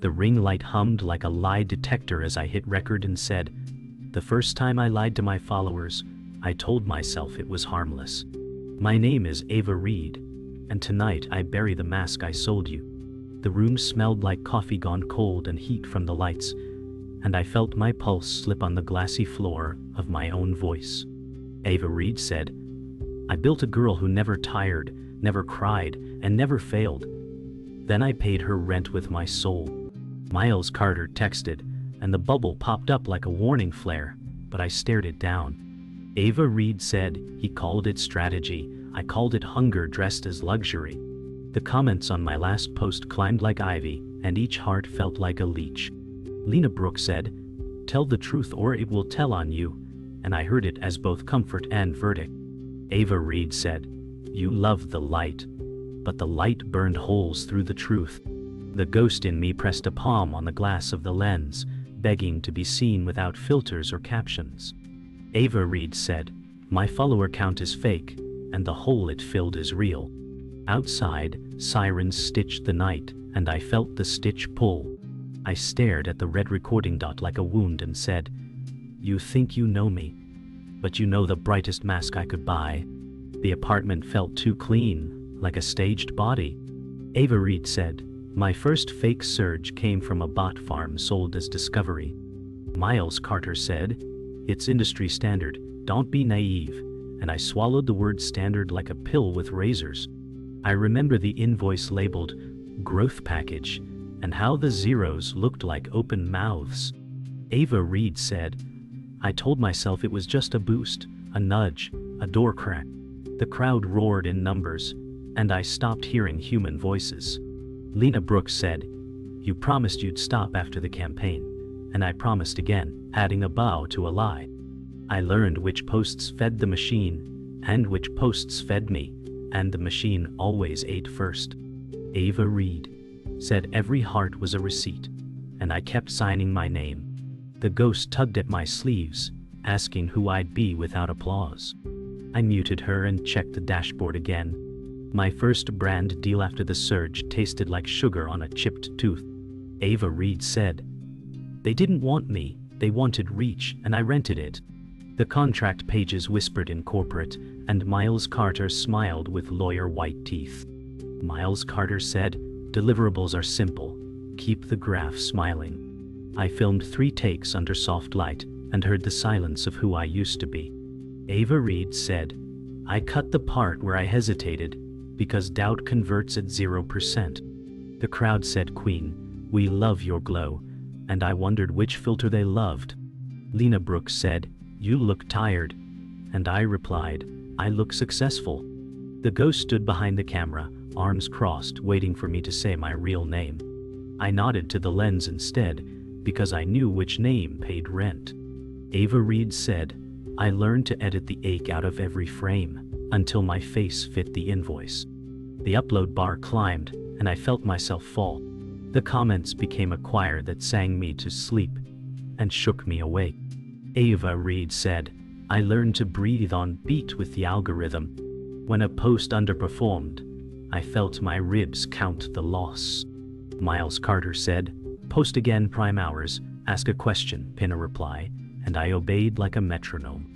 The ring light hummed like a lie detector as I hit record and said, "The first time I lied to my followers, I told myself it was harmless. My name is Ava Reed, and tonight I bury the mask I sold you." The room smelled like coffee gone cold and heat from the lights, and I felt my pulse slip on the glassy floor of my own voice. Ava Reed said, "I built a girl who never tired, never cried, and never failed. Then I paid her rent with my soul." Miles Carter texted, and the bubble popped up like a warning flare, but I stared it down. Ava Reed said, "He called it strategy, I called it hunger dressed as luxury." The comments on my last post climbed like ivy, and each heart felt like a leech. Lena Brooks said, "Tell the truth or it will tell on you," and I heard it as both comfort and verdict. Ava Reed said, "You loved the light, but the light burned holes through the truth." The ghost in me pressed a palm on the glass of the lens, begging to be seen without filters or captions. Ava Reed said, "My follower count is fake, and the hole it filled is real." Outside, sirens stitched the night, and I felt the stitch pull. I stared at the red recording dot like a wound and said, "You think you know me, but you know the brightest mask I could buy." The apartment felt too clean, like a staged body. Ava Reed said, "My first fake surge came from a bot farm sold as discovery." Miles Carter said, "It's industry standard, don't be naive," and I swallowed the word standard like a pill with razors. I remember the invoice labeled growth package and how the zeros looked like open mouths. Ava Reed said, "I told myself it was just a boost, a nudge, a door crack." The crowd roared in numbers, and I stopped hearing human voices. Lena Brooks said, "You promised you'd stop after the campaign," and I promised again, adding a bow to a lie. I learned which posts fed the machine, and which posts fed me, and the machine always ate first. Ava Reed said every heart was a receipt, and I kept signing my name. The ghost tugged at my sleeves, asking who I'd be without applause. I muted her and checked the dashboard again. My first brand deal after the surge tasted like sugar on a chipped tooth. Ava Reed said, "They didn't want me, they wanted reach, and I rented it." The contract pages whispered in corporate, and Miles Carter smiled with lawyer white teeth. Miles Carter said, "Deliverables are simple, keep the graph smiling." I filmed 3 takes under soft light and heard the silence of who I used to be. Ava Reed said, "I cut the part where I hesitated, because doubt converts at 0%. The crowd said, "Queen, we love your glow," and I wondered which filter they loved. Lena Brooks said, "You look tired," and I replied, "I look successful." The ghost stood behind the camera, arms crossed, waiting for me to say my real name. I nodded to the lens instead, because I knew which name paid rent. Ava Reed said, "I learned to edit the ache out of every frame, until my face fit the invoice." The upload bar climbed, and I felt myself fall. The comments became a choir that sang me to sleep and shook me awake. Ava Reed said, "I learned to breathe on beat with the algorithm." When a post underperformed, I felt my ribs count the loss. Miles Carter said, "Post again, prime hours, ask a question, pin a reply," and I obeyed like a metronome.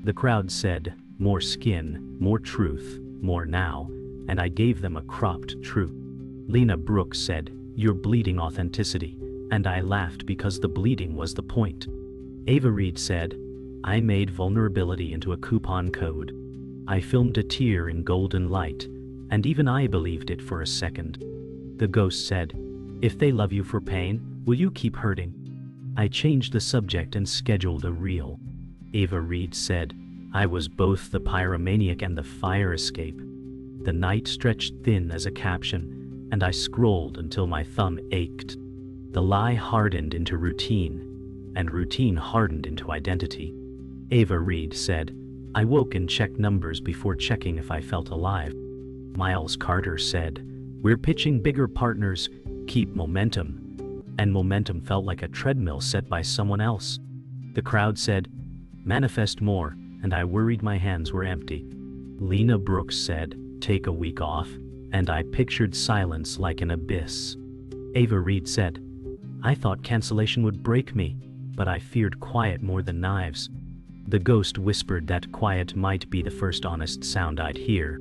The crowd said, "More skin, more truth, more now," and I gave them a cropped truth. Lena Brooks said, "You're bleeding authenticity," and I laughed because the bleeding was the point. Ava Reed said, "I made vulnerability into a coupon code." I filmed a tear in golden light, and even I believed it for a second. The ghost said, "If they love you for pain, will you keep hurting?" I changed the subject and scheduled a reel. Ava Reed said, "I was both the pyromaniac and the fire escape." The night stretched thin as a caption, and I scrolled until my thumb ached. The lie hardened into routine, and routine hardened into identity. Ava Reed said, "I woke and checked numbers before checking if I felt alive." Miles Carter said, "We're pitching bigger partners, keep momentum." And momentum felt like a treadmill set by someone else. The crowd said, "Manifest more," and I worried my hands were empty. Lena Brooks said, "Take a week off," and I pictured silence like an abyss. Ava Reed said, I thought cancellation would break me, but I feared quiet more than knives. The ghost whispered that quiet might be the first honest sound I'd hear.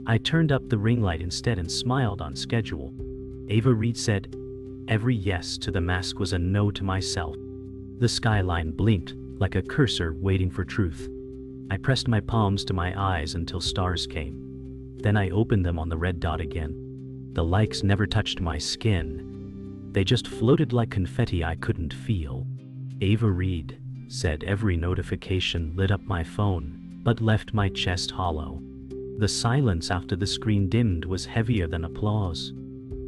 I turned up the ring light instead and smiled on schedule. Ava Reed said, every yes to the mask was a no to myself. The skyline blinked, like a cursor waiting for truth. I pressed my palms to my eyes until stars came. Then I opened them on the red dot again. The likes never touched my skin. They just floated like confetti I couldn't feel. Ava Reed said every notification lit up my phone, but left my chest hollow. The silence after the screen dimmed was heavier than applause.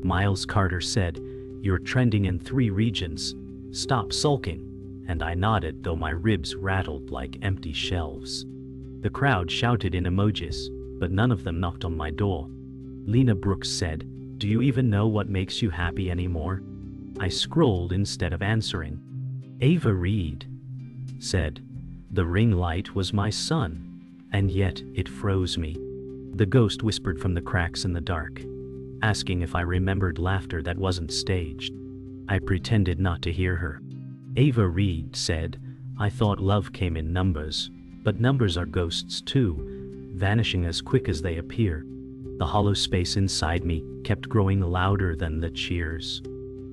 Miles Carter said, you're trending in 3 regions. Stop sulking. And I nodded, though my ribs rattled like empty shelves. The crowd shouted in emojis, but none of them knocked on my door. Lena Brooks said, do you even know what makes you happy anymore? I scrolled instead of answering. Ava Reed said, the ring light was my sun, and yet it froze me. The ghost whispered from the cracks in the dark, asking if I remembered laughter that wasn't staged. I pretended not to hear her. Ava Reed said, I thought love came in numbers, but numbers are ghosts too, vanishing as quick as they appear. The hollow space inside me kept growing louder than the cheers.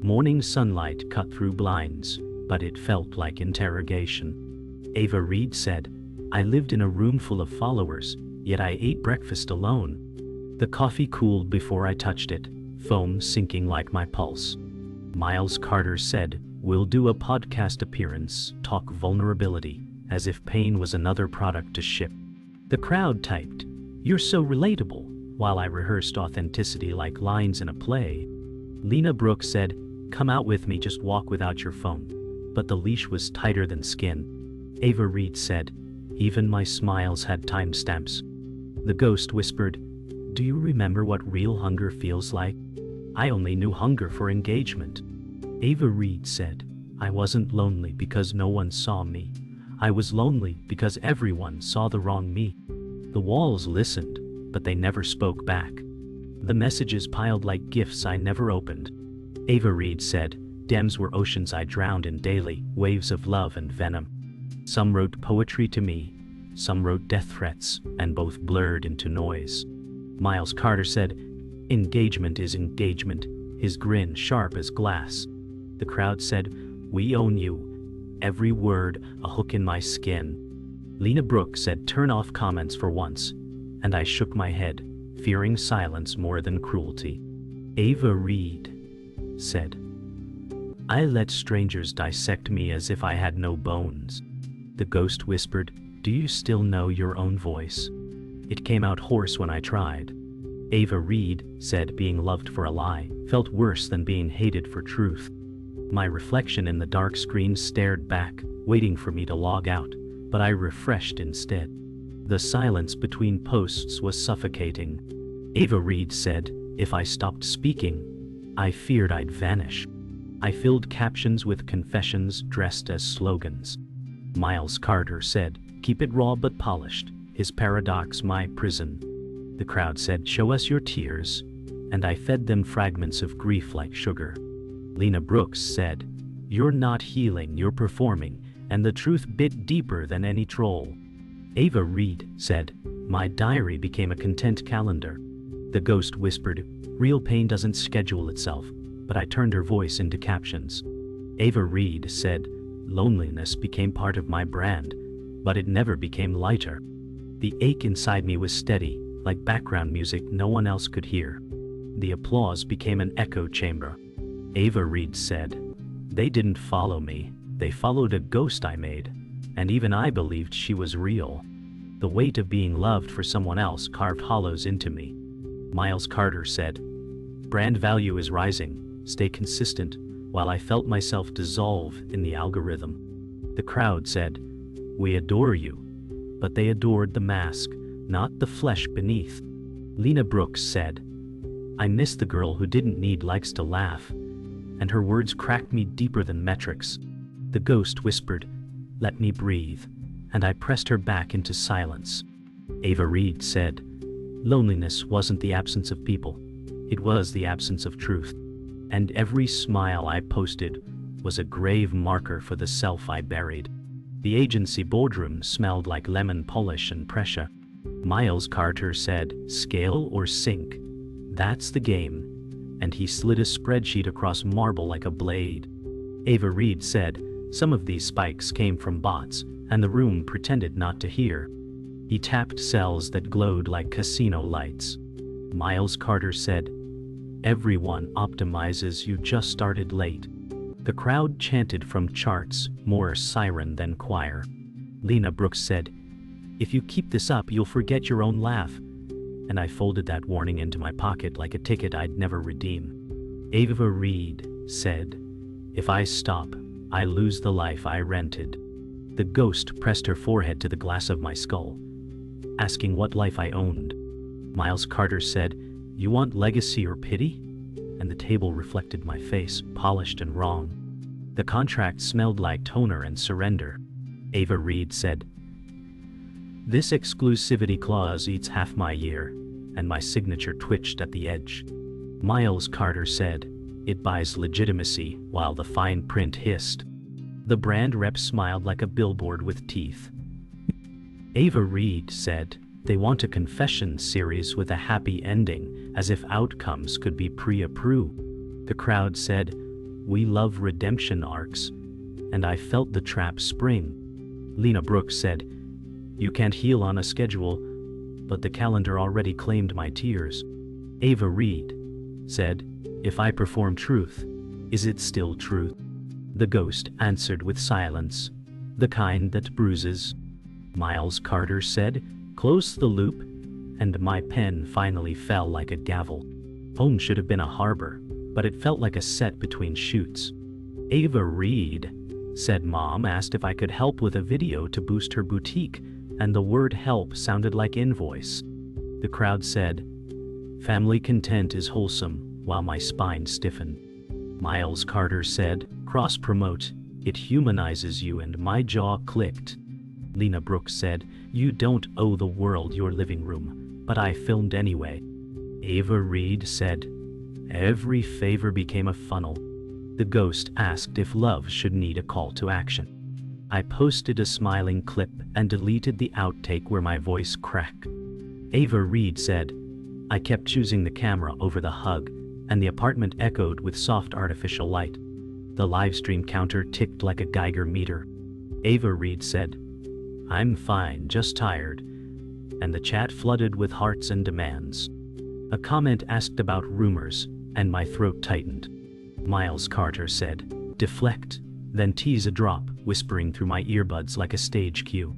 Morning sunlight cut through blinds, but it felt like interrogation. Ava Reed said, I lived in a room full of followers, yet I ate breakfast alone. The coffee cooled before I touched it, foam sinking like my pulse. Miles Carter said, we'll do a podcast appearance, talk vulnerability, as if pain was another product to ship. The crowd typed, you're so relatable, while I rehearsed authenticity like lines in a play. Lena Brooks said, come out with me, just walk without your phone. But the leash was tighter than skin. Ava Reed said, even my smiles had timestamps. The ghost whispered, do you remember what real hunger feels like? I only knew hunger for engagement. Ava Reed said, I wasn't lonely because no one saw me. I was lonely because everyone saw the wrong me. The walls listened, but they never spoke back. The messages piled like gifts I never opened. Ava Reed said, DMs were oceans I drowned in daily, waves of love and venom. Some wrote poetry to me, some wrote death threats, and both blurred into noise. Miles Carter said, engagement is engagement, his grin sharp as glass. The crowd said, we own you. Every word, a hook in my skin. Lena Brooks said, turn off comments for once. And I shook my head, fearing silence more than cruelty. Ava Reed said, I let strangers dissect me as if I had no bones. The ghost whispered, do you still know your own voice? It came out hoarse when I tried. Ava Reed said being loved for a lie felt worse than being hated for truth. My reflection in the dark screen stared back, waiting for me to log out, but I refreshed instead. The silence between posts was suffocating. Ava Reed said, if I stopped speaking, I feared I'd vanish. I filled captions with confessions dressed as slogans. Miles Carter said, keep it raw but polished, his paradox my prison. The crowd said, show us your tears, and I fed them fragments of grief like sugar. Lena Brooks said, you're not healing, you're performing, and the truth bit deeper than any troll. Ava Reed said, my diary became a content calendar. The ghost whispered, real pain doesn't schedule itself, but I turned her voice into captions. Ava Reed said, loneliness became part of my brand, but it never became lighter. The ache inside me was steady, like background music no one else could hear. The applause became an echo chamber. Ava Reed said, they didn't follow me, they followed a ghost I made, and even I believed she was real. The weight of being loved for someone else carved hollows into me. Miles Carter said, brand value is rising, stay consistent, while I felt myself dissolve in the algorithm. The crowd said, we adore you, but they adored the mask, not the flesh beneath. Lena Brooks said, I miss the girl who didn't need likes to laugh, and her words cracked me deeper than metrics. The ghost whispered, let me breathe, and I pressed her back into silence. Ava Reed said, loneliness wasn't the absence of people, it was the absence of truth. And every smile I posted was a grave marker for the self I buried. The agency boardroom smelled like lemon polish and pressure. Miles Carter said, "Scale or sink. That's the game." And he slid a spreadsheet across marble like a blade. Ava Reed said, "Some of these spikes came from bots, and the room pretended not to hear." He tapped cells that glowed like casino lights. Miles Carter said, "Everyone optimizes, you just started late." The crowd chanted from charts, more siren than choir. Lena Brooks said, "If you keep this up, you'll forget your own laugh." And I folded that warning into my pocket like a ticket I'd never redeem. Ava Reed said, "If I stop, I lose the life I rented." The ghost pressed her forehead to the glass of my skull, asking what life I owned. Miles Carter said, "You want legacy or pity?" And the table reflected my face, polished and wrong. The contract smelled like toner and surrender. Ava Reed said, "This exclusivity clause eats half my year," and my signature twitched at the edge. Miles Carter said, "It buys legitimacy," while the fine print hissed. The brand rep smiled like a billboard with teeth. Ava Reed said, "They want a confession series with a happy ending, as if outcomes could be pre-approved." The crowd said, "We love redemption arcs," and I felt the trap spring. Lena Brooks said, "You can't heal on a schedule," but the calendar already claimed my tears. Ava Reed said, "If I perform truth, is it still truth?" The ghost answered with silence, "The kind that bruises." Miles Carter said, "Close the loop," and my pen finally fell like a gavel. Home should have been a harbor, but it felt like a set between shoots. Ava Reed said Mom asked if I could help with a video to boost her boutique, and the word help sounded like invoice. The crowd said, "Family content is wholesome," while my spine stiffened. Miles Carter said, "Cross-promote, it humanizes you," and my jaw clicked. Lena Brooks said, "You don't owe the world your living room," but I filmed anyway. Ava Reed said, "Every favor became a funnel." The ghost asked if love should need a call to action. I posted a smiling clip and deleted the outtake where my voice cracked. Ava Reed said, "I kept choosing the camera over the hug, and the apartment echoed with soft artificial light. The livestream counter ticked like a Geiger meter." Ava Reed said, "I'm fine, just tired," and the chat flooded with hearts and demands. A comment asked about rumors, and my throat tightened. Miles Carter said, "Deflect, then tease a drop," whispering through my earbuds like a stage cue.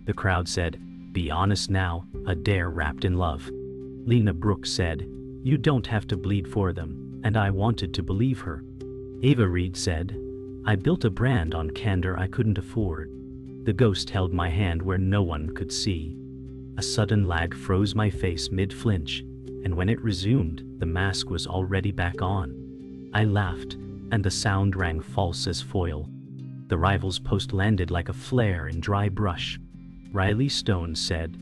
The crowd said, "Be honest now, a dare wrapped in love." Lena Brooks said, "You don't have to bleed for them," and I wanted to believe her. Ava Reed said, "I built a brand on candor I couldn't afford." The ghost held my hand where no one could see. A sudden lag froze my face mid-flinch, and when it resumed, the mask was already back on. I laughed, and the sound rang false as foil. The rival's post landed like a flare in dry brush. Riley Stone said,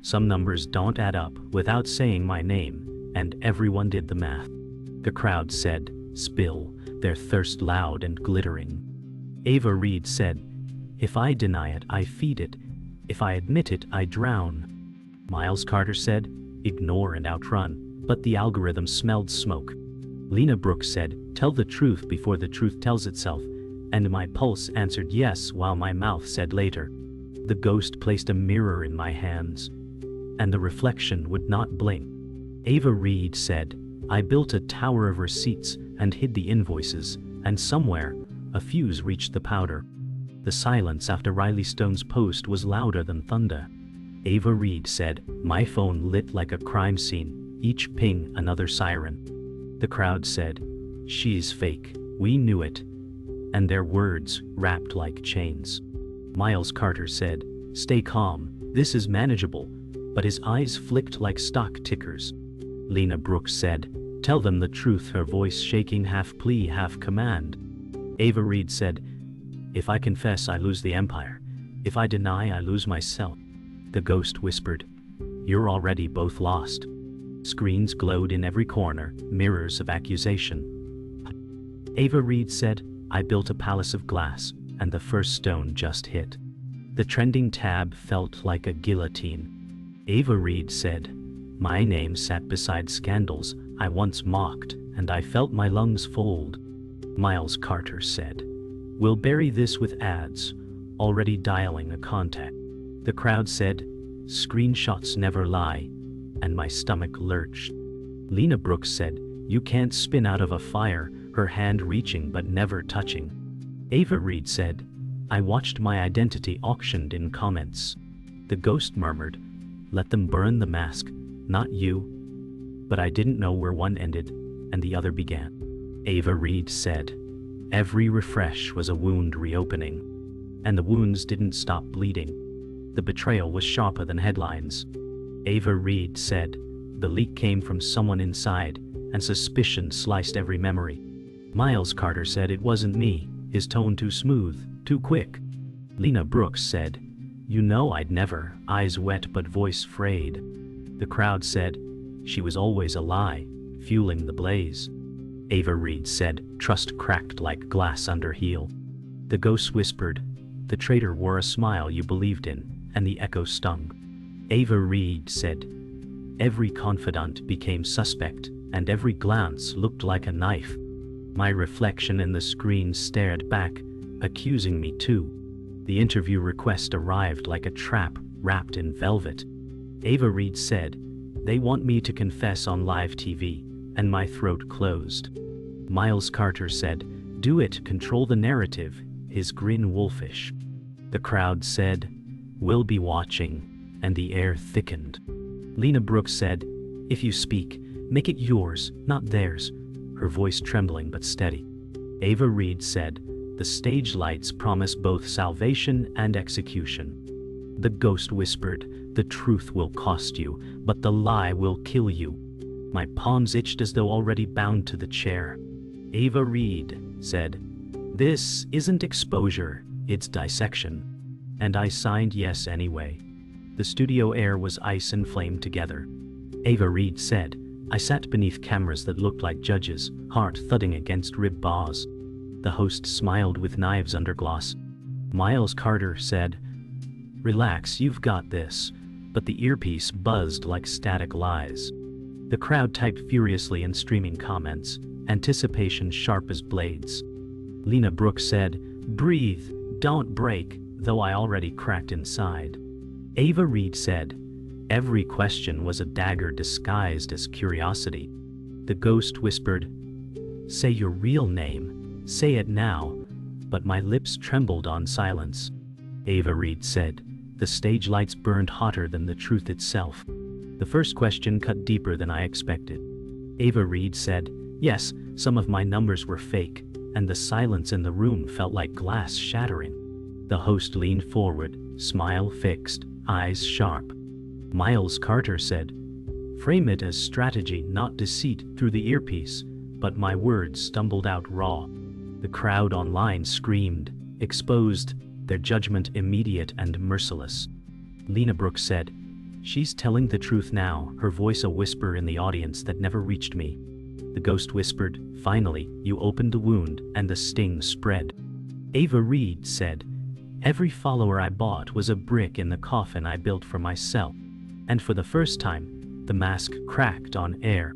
"Some numbers don't add up," without saying my name, and everyone did the math. The crowd said, "Spill," their thirst loud and glittering. Ava Reed said, "If I deny it, I feed it. If I admit it, I drown." Miles Carter said, "Ignore and outrun," but the algorithm smelled smoke. Lena Brooks said, "Tell the truth before the truth tells itself," and my pulse answered yes while my mouth said later. The ghost placed a mirror in my hands, and the reflection would not blink. Ava Reed said, "I built a tower of receipts and hid the invoices, and somewhere, a fuse reached the powder." The silence after Riley Stone's post was louder than thunder. Ava Reed said, "My phone lit like a crime scene, each ping another siren." The crowd said, "She's fake, we knew it," and their words wrapped like chains. Miles Carter said, "Stay calm, this is manageable," but his eyes flicked like stock tickers. Lena Brooks said, "Tell them the truth," her voice shaking half plea, half command. Ava Reed said, "If I confess, I lose the empire. If I deny, I lose myself." The ghost whispered, "You're already both lost." Screens glowed in every corner, mirrors of accusation. Ava Reed said, I built a palace of glass, and the first stone just hit. The trending tab felt like a guillotine. Ava Reed said, my name sat beside scandals I once mocked, and I felt my lungs fold. Miles Carter said, we'll bury this with ads, already dialing a contact. The crowd said, screenshots never lie, and my stomach lurched. Lena Brooks said, you can't spin out of a fire, her hand reaching but never touching. Ava Reed said, I watched my identity auctioned in comments. The ghost murmured, let them burn the mask, not you. But I didn't know where one ended and the other began. Ava Reed said, every refresh was a wound reopening. And the wounds didn't stop bleeding. The betrayal was sharper than headlines. Ava Reed said, the leak came from someone inside, and suspicion sliced every memory. Miles Carter said it wasn't me, his tone too smooth, too quick. Lena Brooks said, you know I'd never, eyes wet but voice frayed. The crowd said, she was always a lie, fueling the blaze. Ava Reed said, trust cracked like glass under heel. The ghost whispered, the traitor wore a smile you believed in, and the echo stung. Ava Reed said, every confidant became suspect, and every glance looked like a knife. My reflection in the screen stared back, accusing me too. The interview request arrived like a trap wrapped in velvet. Ava Reed said, they want me to confess on live TV, and my throat closed. Miles Carter said, do it, control the narrative, his grin wolfish. The crowd said, we'll be watching, and the air thickened. Lena Brooks said, if you speak, make it yours, not theirs, her voice trembling but steady. Ava Reed said, the stage lights promise both salvation and execution. The ghost whispered, the truth will cost you, but the lie will kill you. My palms itched as though already bound to the chair. Ava Reed said, this isn't exposure, it's dissection. And I signed yes anyway. The studio air was ice and flame together. Ava Reed said, I sat beneath cameras that looked like judges, heart thudding against rib bars. The host smiled with knives under gloss. Miles Carter said, relax, you've got this. But the earpiece buzzed like static lies. The crowd typed furiously in streaming comments, anticipation sharp as blades. Lena Brooks said, breathe, don't break, though I already cracked inside. Ava Reed said, every question was a dagger disguised as curiosity. The ghost whispered, say your real name, say it now, but my lips trembled on silence. Ava Reed said, the stage lights burned hotter than the truth itself. The first question cut deeper than I expected. Ava Reed said, yes, some of my numbers were fake, and the silence in the room felt like glass shattering. The host leaned forward, smile fixed, eyes sharp. Miles Carter said, frame it as strategy, not deceit, through the earpiece, but my words stumbled out raw. The crowd online screamed, exposed, their judgment immediate and merciless. Lena Brooks said, she's telling the truth now, her voice a whisper in the audience that never reached me. The ghost whispered, finally, you opened the wound, and the sting spread. Ava Reed said, every follower I bought was a brick in the coffin I built for myself. And for the first time, the mask cracked on air.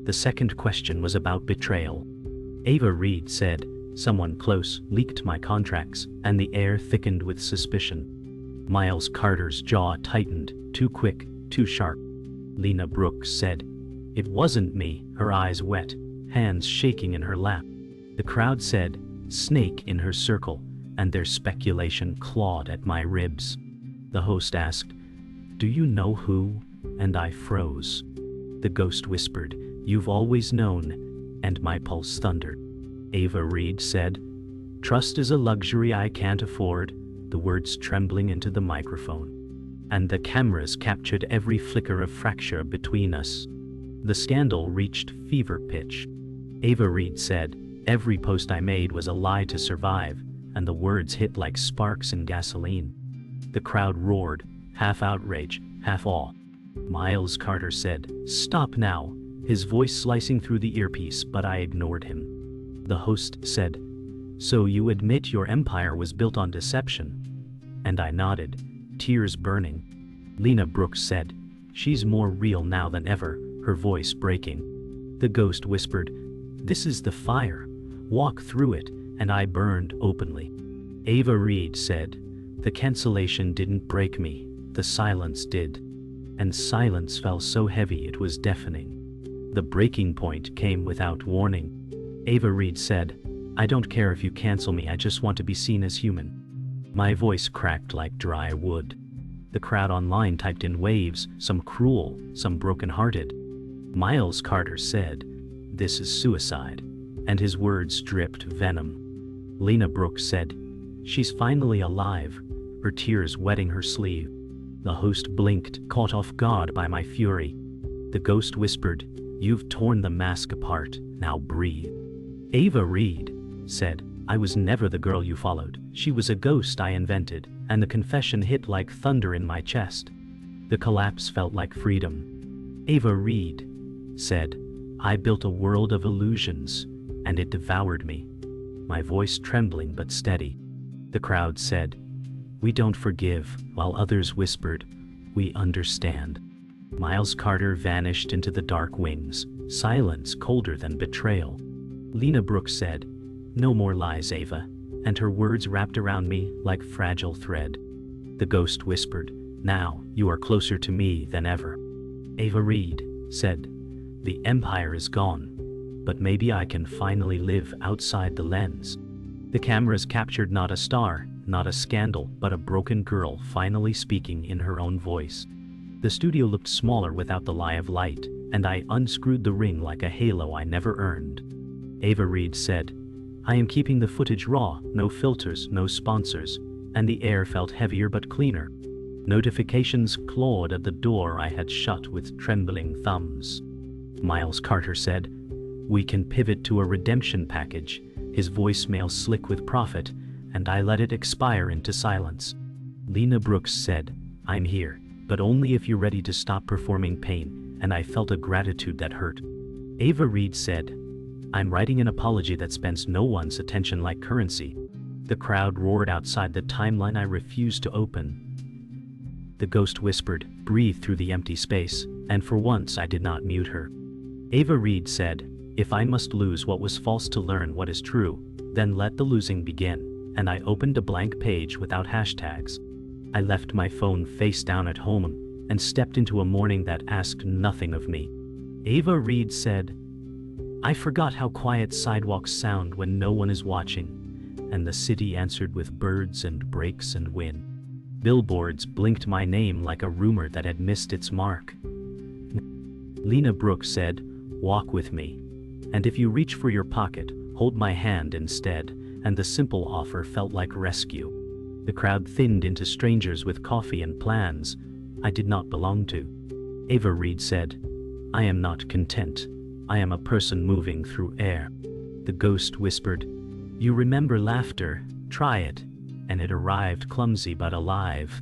The second question was about betrayal. Ava Reed said, someone close leaked my contracts, and the air thickened with suspicion. Miles Carter's jaw tightened, too quick, too sharp. Lena Brooks said, it wasn't me, her eyes wet, hands shaking in her lap. The crowd said, snake in her circle, and their speculation clawed at my ribs. The host asked, do you know who? And I froze. The ghost whispered, you've always known, and my pulse thundered. Ava Reed said, trust is a luxury I can't afford, the words trembling into the microphone. And the cameras captured every flicker of fracture between us. The scandal reached fever pitch. Ava Reed said, every post I made was a lie to survive, and the words hit like sparks in gasoline. The crowd roared, half outrage, half awe. Miles Carter said, stop now, his voice slicing through the earpiece, but I ignored him. The host said, So you admit your empire was built on deception? And I nodded, tears burning. Lena Brooks said, "She's more real now than ever," her voice breaking. The ghost whispered, "This is the fire. Walk through it," and I burned openly. Ava Reed said, "The cancellation didn't break me, the silence did." And silence fell so heavy it was deafening. The breaking point came without warning. Ava Reed said, "I don't care if you cancel me, I just want to be seen as human." My voice cracked like dry wood. The crowd online typed in waves, some cruel, some broken-hearted. Miles Carter said, "This is suicide," and his words dripped venom. Lena Brooks said, "She's finally alive," her tears wetting her sleeve. The host blinked, caught off guard by my fury. The ghost whispered, "You've torn the mask apart, now breathe." Ava Reed said, "I was never the girl you followed. She was a ghost I invented," and the confession hit like thunder in my chest. The collapse felt like freedom. Ava Reed said, "I built a world of illusions, and it devoured me." My voice trembling but steady. The crowd said, "We don't forgive," while others whispered, "We understand." Miles Carter vanished into the dark wings, silence colder than betrayal. Lena Brooks said, "No more lies, Ava," and her words wrapped around me like fragile thread. The ghost whispered, "Now you are closer to me than ever." Ava Reed said, "The empire is gone, but maybe I can finally live outside the lens." The cameras captured not a star, not a scandal, but a broken girl finally speaking in her own voice. The studio looked smaller without the lie of light, and I unscrewed the ring like a halo I never earned. Ava Reed said, "I am keeping the footage raw, no filters, no sponsors," and the air felt heavier but cleaner. Notifications clawed at the door I had shut with trembling thumbs. Miles Carter said, "We can pivot to a redemption package," his voicemail slick with profit, and I let it expire into silence. Lena Brooks said, "I'm here, but only if you're ready to stop performing pain," and I felt a gratitude that hurt. Ava Reed said, "I'm writing an apology that spends no one's attention like currency." The crowd roared outside the timeline I refused to open. The ghost whispered, "Breathe through the empty space," and for once I did not mute her. Ava Reed said, "If I must lose what was false to learn what is true, then let the losing begin," and I opened a blank page without hashtags. I left my phone face down at home and stepped into a morning that asked nothing of me. Ava Reed said, "I forgot how quiet sidewalks sound when no one is watching," and the city answered with birds and brakes and wind. Billboards blinked my name like a rumor that had missed its mark. Lena Brooks said, "Walk with me. And if you reach for your pocket, hold my hand instead," and the simple offer felt like rescue. The crowd thinned into strangers with coffee and plans I did not belong to. Ava Reed said, "I am not content. I am a person moving through air." The ghost whispered, "You remember laughter, try it," and it arrived clumsy but alive.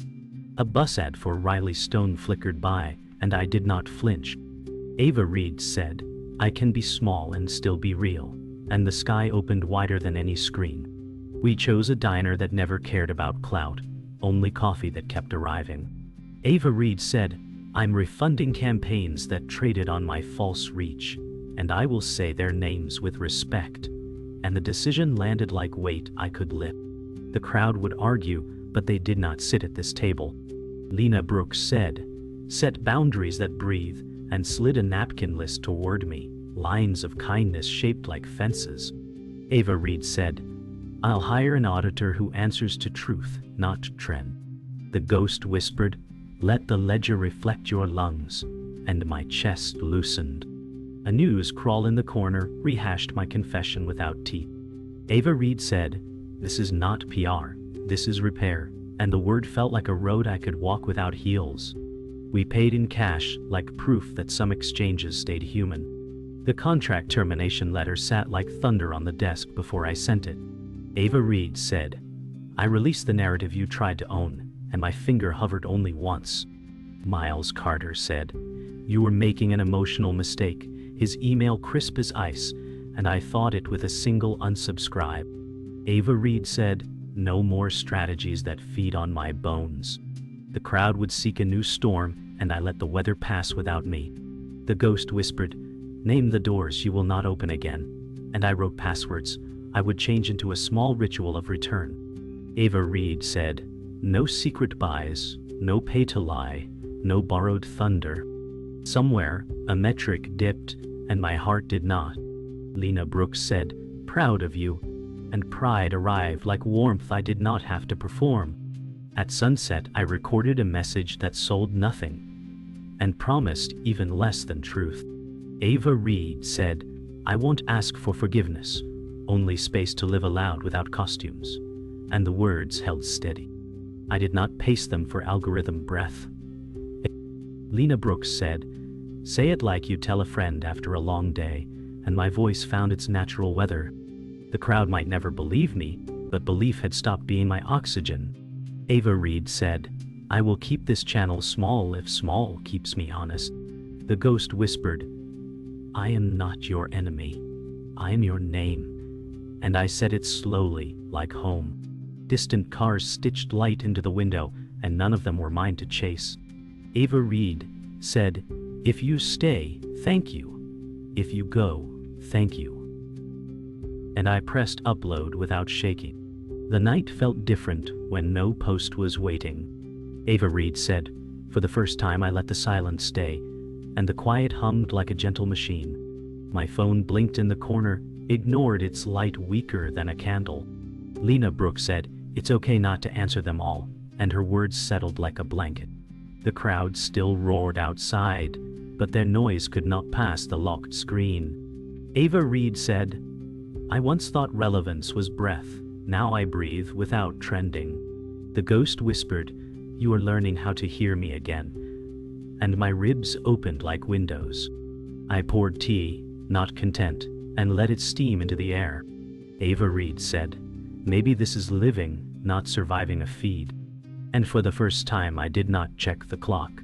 A bus ad for Riley Stone flickered by, and I did not flinch. Ava Reed said, "I can be small and still be real," and the sky opened wider than any screen. We chose a diner that never cared about clout, only coffee that kept arriving. Ava Reed said, "I'm refunding campaigns that traded on my false reach, and I will say their names with respect." And the decision landed like weight I could lift. The crowd would argue, but they did not sit at this table. Lena Brooks said, "Set boundaries that breathe," and slid a napkin list toward me, lines of kindness shaped like fences. Ava Reed said, "I'll hire an auditor who answers to truth, not trend." The ghost whispered, "Let the ledger reflect your lungs," and my chest loosened. A news crawl in the corner rehashed my confession without teeth. Ava Reed said, "This is not PR, this is repair," and the word felt like a road I could walk without heels. We paid in cash, like proof that some exchanges stayed human. The contract termination letter sat like thunder on the desk before I sent it. Ava Reed said, "I released the narrative you tried to own, and my finger hovered only once." Miles Carter said, "You were making an emotional mistake," his email crisp as ice, and I thought it with a single unsubscribe. Ava Reed said, "No more strategies that feed on my bones." The crowd would seek a new storm, and I let the weather pass without me. The ghost whispered, "Name the doors you will not open again." And I wrote passwords I would change into a small ritual of return. Ava Reed said, "No secret buys, no pay to lie, no borrowed thunder." Somewhere, a metric dipped, and my heart did not. Lena Brooks said, "Proud of you." And pride arrived like warmth I did not have to perform. At sunset, I recorded a message that sold nothing and promised even less than truth. Ava Reed said, "I won't ask for forgiveness, only space to live aloud without costumes." And the words held steady. I did not pace them for algorithm breath. Lena Brooks said, "Say it like you tell a friend after a long day," and my voice found its natural weather. The crowd might never believe me, but belief had stopped being my oxygen. Ava Reed said, "I will keep this channel small if small keeps me honest." The ghost whispered, "I am not your enemy. I am your name." And I said it slowly, like home. Distant cars stitched light into the window, and none of them were mine to chase. Ava Reed said, "If you stay, thank you. If you go, thank you." And I pressed upload without shaking. The night felt different when no post was waiting. Ava Reed said, "For the first time I let the silence stay," and the quiet hummed like a gentle machine. My phone blinked in the corner, ignored its light weaker than a candle. Lena Brooks said, "It's okay not to answer them all," and her words settled like a blanket. The crowd still roared outside, but their noise could not pass the locked screen. Ava Reed said, "I once thought relevance was breath, now I breathe without trending." The ghost whispered, "You are learning how to hear me again." And my ribs opened like windows. I poured tea, not content, and let it steam into the air. Ava Reed said, "Maybe this is living, not surviving a feed." And for the first time I did not check the clock.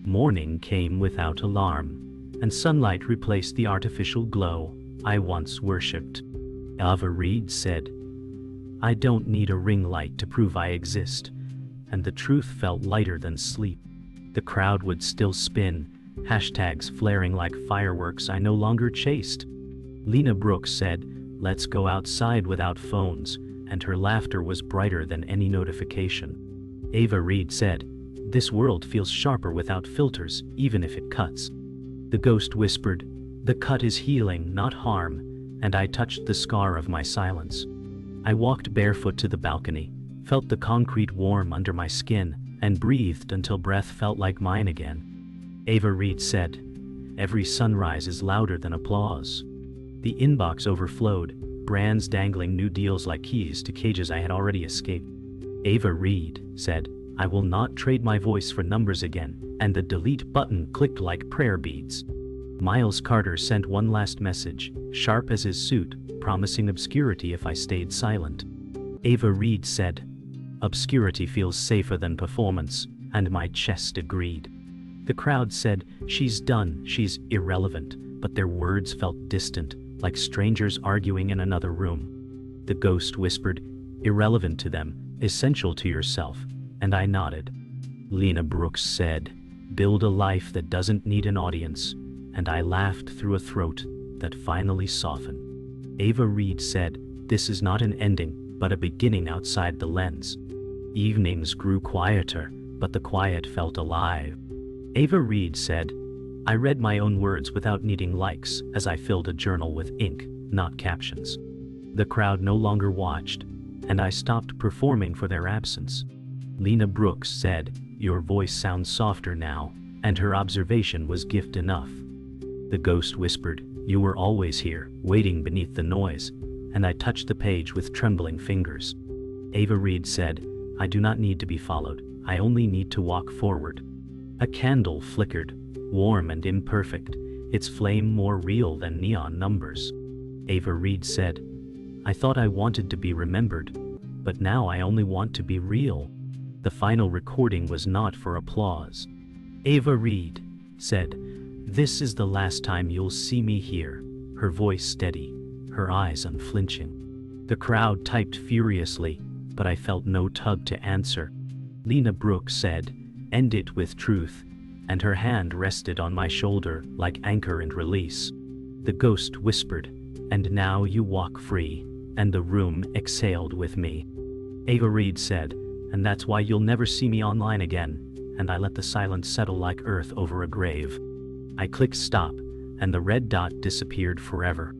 Morning came without alarm, and sunlight replaced the artificial glow I once worshipped. Ava Reed said, "I don't need a ring light to prove I exist," and the truth felt lighter than sleep. The crowd would still spin, hashtags flaring like fireworks I no longer chased. Lena Brooks said, "Let's go outside without phones," and her laughter was brighter than any notification. Ava Reed said, "This world feels sharper without filters, even if it cuts." The ghost whispered, "The cut is healing, not harm," and I touched the scar of my silence. I walked barefoot to the balcony, felt the concrete warm under my skin, and breathed until breath felt like mine again. Ava Reed said, "Every sunrise is louder than applause." The inbox overflowed, brands dangling new deals like keys to cages I had already escaped. Ava Reed said, "I will not trade my voice for numbers again," and the delete button clicked like prayer beads. Miles Carter sent one last message, sharp as his suit, promising obscurity if I stayed silent. Ava Reed said, "Obscurity feels safer than performance," and my chest agreed. The crowd said, "She's done, she's irrelevant," but their words felt distant, like strangers arguing in another room. The ghost whispered, "Irrelevant to them, essential to yourself," and I nodded. Lena Brooks said, "Build a life that doesn't need an audience," and I laughed through a throat that finally softened. Ava Reed said, "This is not an ending, but a beginning outside the lens." Evenings grew quieter, but the quiet felt alive. Ava Reed said, "I read my own words without needing likes as I filled a journal with ink, not captions." The crowd no longer watched, and I stopped performing for their absence. Lena Brooks said, "Your voice sounds softer now," and her observation was gift enough. The ghost whispered, "You were always here, waiting beneath the noise," and I touched the page with trembling fingers. Ava Reed said, "I do not need to be followed, I only need to walk forward." A candle flickered, warm and imperfect, its flame more real than neon numbers. Ava Reed said, "I thought I wanted to be remembered, but now I only want to be real." The final recording was not for applause. Ava Reed said, "This is the last time you'll see me here," her voice steady, her eyes unflinching. The crowd typed furiously, but I felt no tug to answer. Lena Brooke said, "End it with truth," and her hand rested on my shoulder like anchor and release. The ghost whispered, "And now you walk free," and the room exhaled with me. Ava Reed said, "And that's why you'll never see me online again," and I let the silence settle like earth over a grave. I clicked stop, and the red dot disappeared forever.